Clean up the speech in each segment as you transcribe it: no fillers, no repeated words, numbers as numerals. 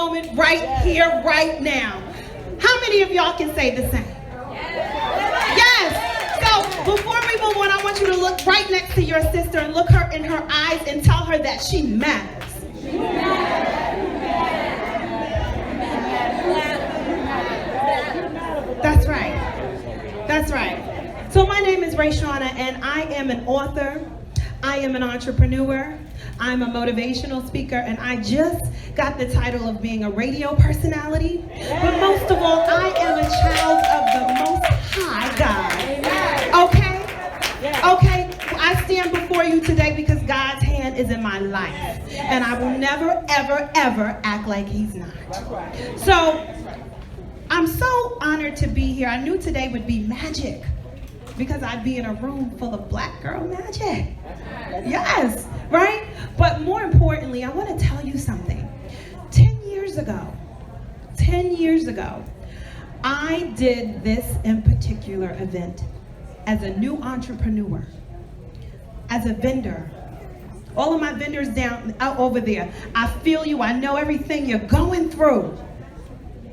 moment right here, right now. How many of y'all can say the same? Yes. So before we move on, I want you to look right next to your sister and look her in her eyes and tell her that she matters. That's right. That's right. So my name is Rayshawna, and I am an author. I am an entrepreneur. I'm a motivational speaker, and I just got the title of being a radio personality. But most of all, I am a child of the Most High God. Okay? Okay? I stand before you today because God's hand is in my life. And I will never, ever, ever act like He's not. So, I'm so honored to be here. I knew today would be magic because I'd be in a room full of black girl magic. Yes, right? But more importantly, I want to tell you something. 10 years ago, I did this in particular event as a new entrepreneur, as a vendor. All of my vendors out over there, I feel you, I know everything you're going through.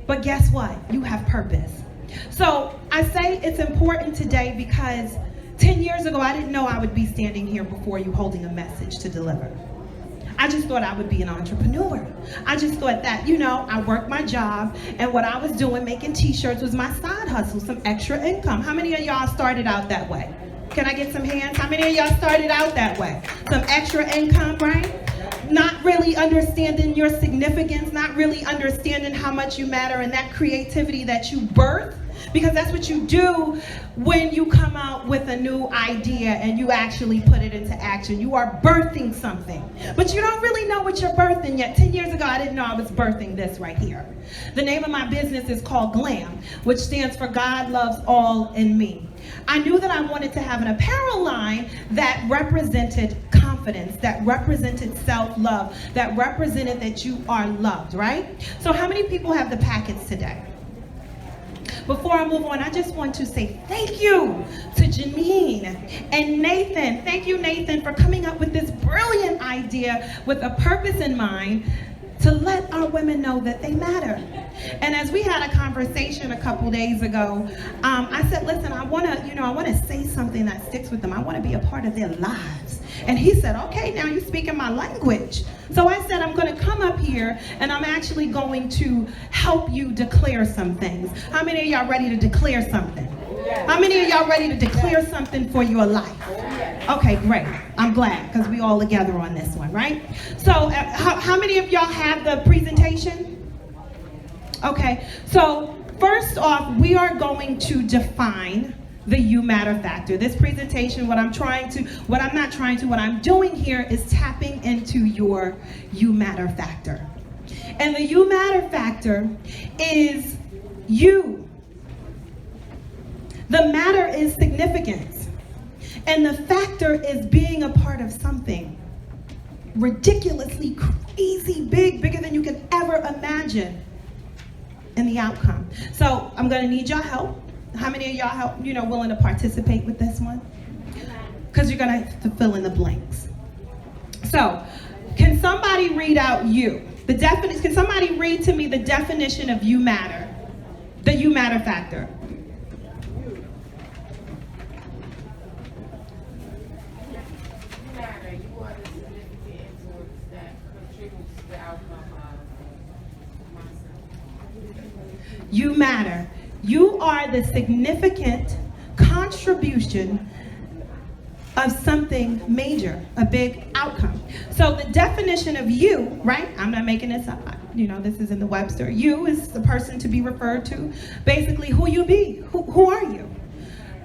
But guess what? You have purpose. So I say it's important today because 10 years ago, I didn't know I would be standing here before you holding a message to deliver. I just thought I would be an entrepreneur. I just thought that, I worked my job, and what I was doing, making t-shirts, was my side hustle, some extra income. How many of y'all started out that way? Can I get some hands? How many of y'all started out that way? Some extra income, right? Not really understanding your significance, not really understanding how much you matter, and that creativity that you birth. Because that's what you do when you come out with a new idea and you actually put it into action. You are birthing something. But you don't really know what you're birthing yet. 10 years ago, I didn't know I was birthing this right here. The name of my business is called GLAM, which stands for God Loves All in Me. I knew that I wanted to have an apparel line that represented confidence, that represented self-love, that represented that you are loved, right? So how many people have the packets today? Before I move on, I just want to say thank you to Janine and Nathan. Thank you, Nathan, for coming up with this brilliant idea with a purpose in mind to let our women know that they matter. And as we had a conversation a couple days ago, I said, listen, I want to say something that sticks with them. I want to be a part of their lives. And he said, okay, now you're speaking my language. So I said, I'm going to come up here and I'm actually going to help you declare some things. How many of y'all ready to declare something? How many of y'all ready to declare something for your life? Okay, great. I'm glad because we all together on this one, right? So how many of y'all have the presentation? Okay, so first off, we are going to define the you matter factor. This presentation, what I'm doing here is tapping into your you matter factor. And the you matter factor is you. The matter is significance. And the factor is being a part of something ridiculously crazy big, bigger than you can ever imagine in the outcome. So I'm gonna need y'all help. How many of y'all willing to participate with this one? Because you're gonna have to fill in the blanks. So, can somebody read out you? Can somebody read to me the definition of you matter? The you matter factor. You matter. You are the significant contribution of something major, a big outcome. So the definition of you, right? I'm not making this up. This is in the Webster. You is the person to be referred to. Basically, who you be. Who are you?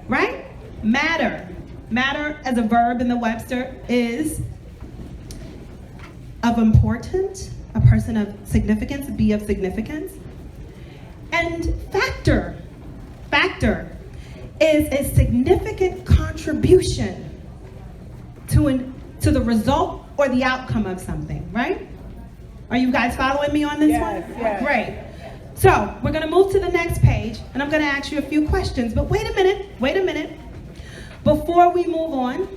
Right? Matter. Matter as a verb in the Webster is of importance, a person of significance, be of significance. And factor is a significant contribution to the result or the outcome of something, right? Are you guys following me on this one? Yes. Great. So we're going to move to the next page, and I'm going to ask you a few questions. But wait a minute. Before we move on,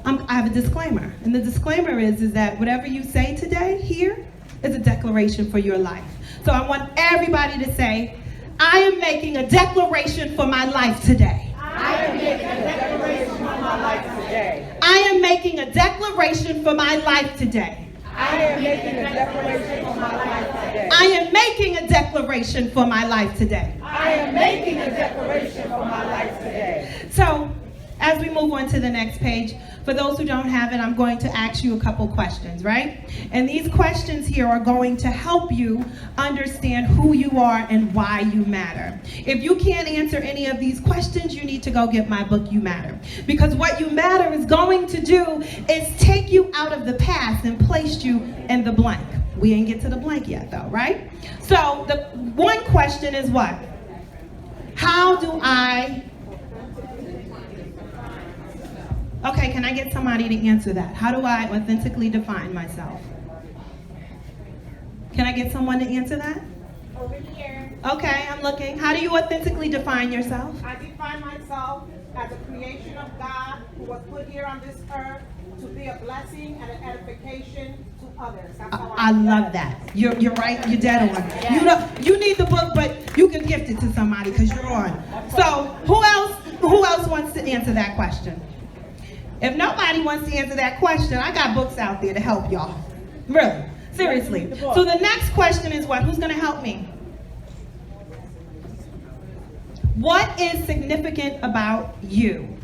I have a disclaimer. And the disclaimer is that whatever you say today here is a declaration for your life. So I want everybody to say, I am making a declaration for my life today. I am making a declaration for my life today. I am making a declaration for my life today. I am making a declaration for my life today. I am making a declaration for my life today. I am making a declaration for my life today. So, as we move on to the next page, for those who don't have it, I'm going to ask you a couple questions, right? And these questions here are going to help you understand who you are and why you matter. If you can't answer any of these questions, you need to go get my book, You Matter. Because what You Matter is going to do is take you out of the past and place you in the blank. We ain't get to the blank yet though, right? So the one question is what? How do I... Okay, can I get somebody to answer that? How do I authentically define myself? Can I get someone to answer that? Over here. Okay, I'm looking. How do you authentically define yourself? I define myself as a creation of God who was put here on this earth to be a blessing and an edification to others. That's how I love that. You're right. You're dead on. Yes. You know, you need the book, but you can gift it to somebody because you're on. So who else wants to answer that question? If nobody wants to answer that question, I got books out there to help y'all. Really, seriously. So the next question is what? Who's going to help me? What is significant about you?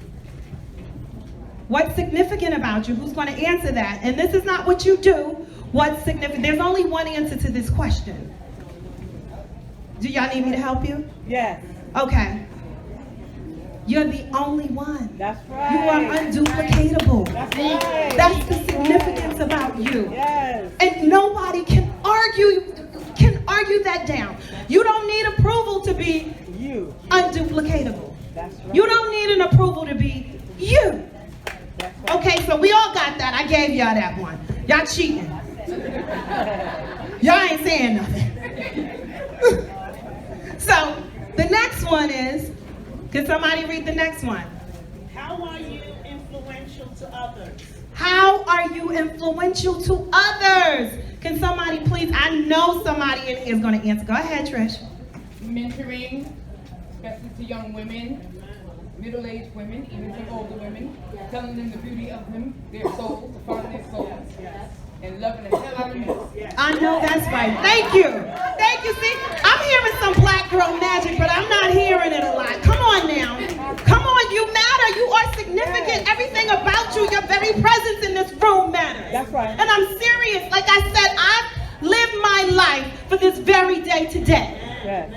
What's significant about you? Who's going to answer that? And this is not what you do. What's significant? There's only one answer to this question. Do y'all need me to help you? Yes. Okay. You're the only one. That's right. You are unduplicatable. That's right. That's the significance about you. Yes. And nobody can argue that down. You don't need approval to be You. unduplicatable. That's right. You don't need an approval to be you. That's right. Okay, so we all got that. I gave y'all that one. Y'all cheating. Y'all ain't saying nothing. So the next one is, can somebody read the next one? How are you influential to others? How are you influential to others? Can somebody please, I know somebody is going to answer. Go ahead, Trish. Mentoring, especially to young women, middle-aged women, even to older women, telling them the beauty of them, their souls, the part of their souls, and loving the hell out of them. I know that's right. Thank you. Thank you. See, I'm hearing some black girl magic, but I'm not hearing it a lot. Come on now. Come on, you matter. You are significant. Everything about you, your very presence in this room matters. That's right. And I'm serious. Like I said, I've lived my life for this very day today. Yes.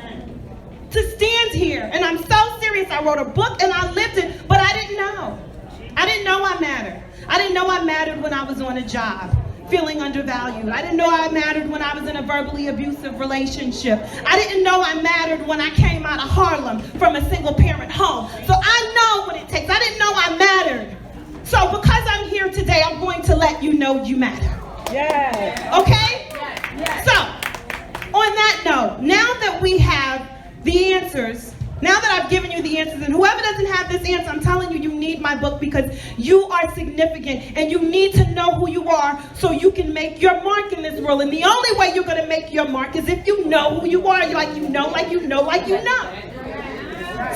To stand here, and I'm so serious. I wrote a book and I lived it, but I didn't know. I didn't know I mattered. I didn't know I mattered when I was on a job, feeling undervalued. I didn't know I mattered when I was in a verbally abusive relationship. I didn't know I mattered when I came out of Harlem from a single parent home. So I know what it takes. I didn't know I mattered. So because I'm here today, I'm going to let you know you matter. Yes. Okay? Yes. So, on that note, now that we have the answers, now that I've given you the answers, and whoever doesn't have this answer, I'm telling you, you need my book because you are significant and you need to know who you are so you can make your mark in this world. And the only way you're going to make your mark is if you know who you are. You're like you know, like you know, like you know.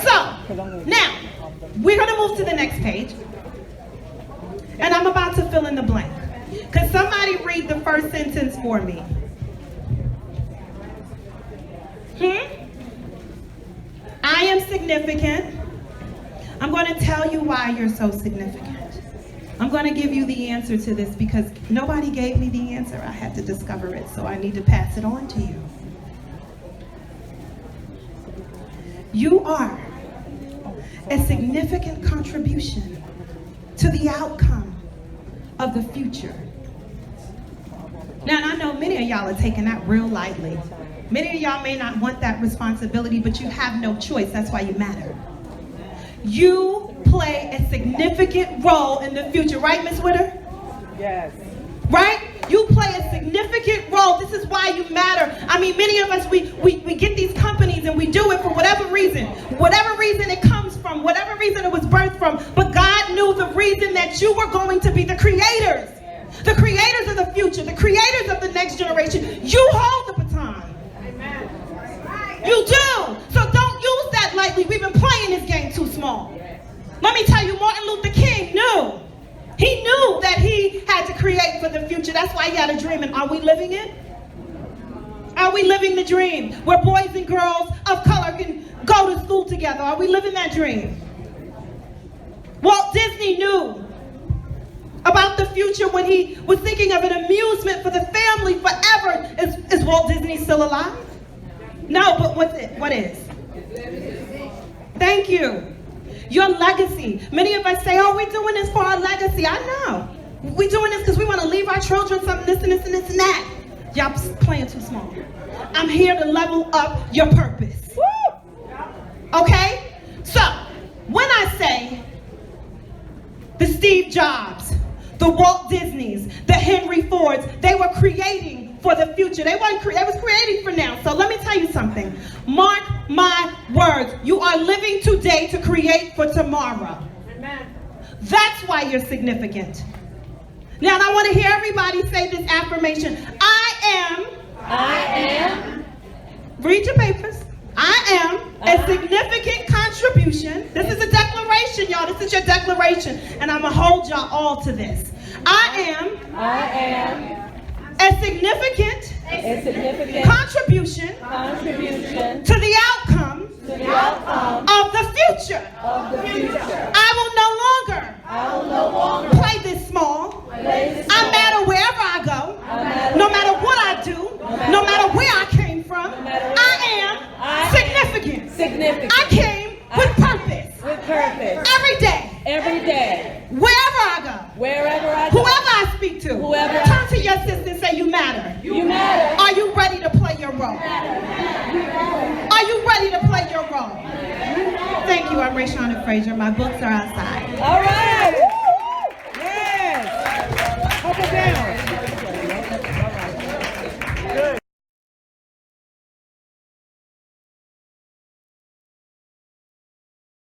So, now, we're going to move to the next page. And I'm about to fill in the blank. Could somebody read the first sentence for me? I am significant. I'm going to tell you why you're so significant. I'm going to give you the answer to this because nobody gave me the answer. I had to discover it, so I need to pass it on to you. You are a significant contribution to the outcome of the future. Now, I know many of y'all are taking that real lightly. Many of y'all may not want that responsibility, but you have no choice. That's why you matter. You play a significant role in the future. Right, Ms. Witter? Yes. Right? You play a significant role. This is why you matter. I mean, many of us, we get these companies and we do it for whatever reason it comes from, whatever reason it was birthed from. But God knew the reason that you were going to be the creators. the creators of the future, the creators of the next generation. You hold the baton. Amen. You do. So don't use that lightly. We've been playing this game too small. Let me tell you, Martin Luther King knew. He knew that he had to create for the future. That's why he had a dream. And are we living it? Are we living the dream where boys and girls of color can go to school together? Are we living that dream? Walt Disney knew about the future when he was thinking of an amusement for the family forever. Is Walt Disney still alive? No, but what is? Thank you. Your legacy. Many of us say, oh, we're doing this for our legacy. I know. We're doing this because we want to leave our children something, this and this and this and that. Y'all playing too small. I'm here to level up your purpose. Okay? So, when I say the Steve Jobs, the Walt Disneys, the Henry Fords, they were creating for the future. They was creating for now. So let me tell you something. Mark my words. You are living today to create for tomorrow. Amen. That's why you're significant. Now I want to hear everybody say this affirmation. I am. Read your papers. I am a significant contribution. This is a declaration, y'all. This is your declaration. And I'm going to hold y'all all to this. I am a significant contribution to the outcome of the future. I will no longer play this small. I matter wherever I go, no matter what I do, no matter where I came from. I am significant. I came with purpose. Every day. Wherever I go. Whoever I speak to. Turn to your sister and say, you matter. Are you ready to play your role? Are you ready to play your role? Thank you. I'm Rayshawna Fraser. My books are outside. All right. Yes. Hold it down.